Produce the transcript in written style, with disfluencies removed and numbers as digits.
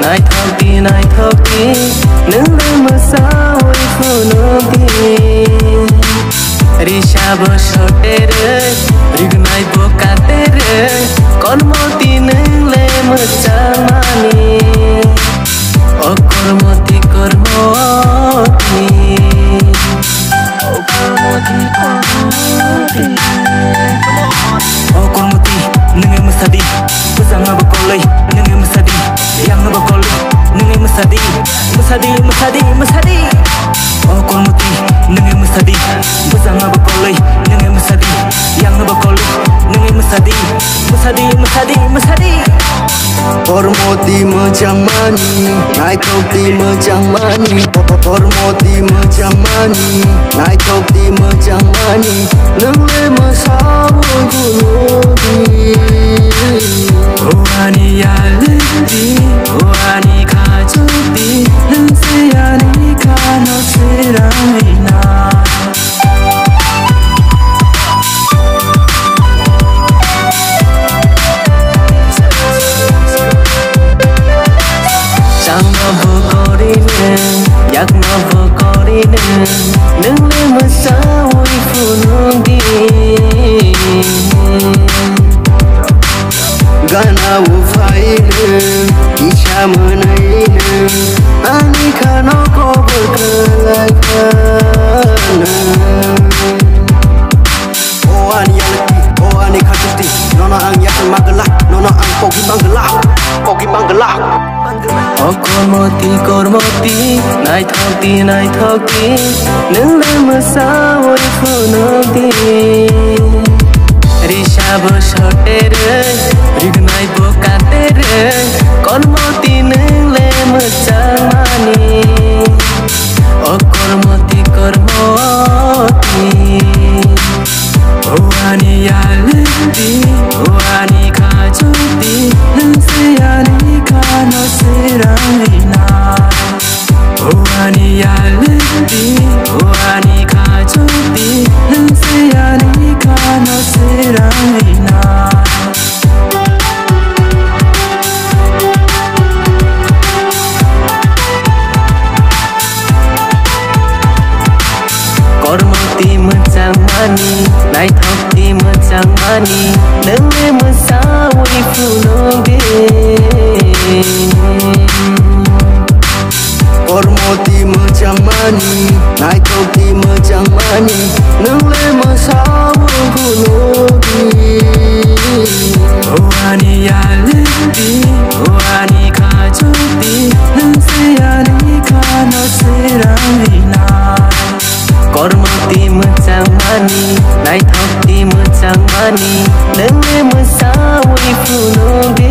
nai thok ti nung le ma sao oi phono ti risha bo shote re rignai bo kate re kon moti nung le ma chamani o kormoti kormoti o kormoti nungai masadi pusanga bakolai nungai masadi yang bakolai nungai masadi o kormoti nungai masadi pusanga bakolai nungai masadi yang bakolai nungai masadi Kormoti macam mani, naik kopi macam mani. Kormoti macam mani, naik kopi macam mani. Nengle masawo gunodi. Oani ya lendi, oani kajuti, lense ya ni kano seramina. Yak no vokorine nung le masawo ifunung di Gana ufaine isha menaine ani kano ko berkelakana O ani yalati o ani kajuti nono ang yakin magalah nono ang pogi manggelah O kormoti nai thok ti nung le masawo ifunung di risha bo shote re rignai bo kate re kon moti nung le ma chamani o kormoti o ani ya lendi o ani kajuti lense ya ni kano seramina o ani ya lendi o ani kajuti lense ya ni kano seramina kormoti macam mani nai thok ti macam mani nung le masawo ifunung di Kormoti macam mani, naik kopi macam mani. Nengle masawo gunodi. Oani ya lendi, oani kajuti, lense ya ni kano seramina. Kormoti macam mani, nai thok ti macam mani, nung le masawo ifunung di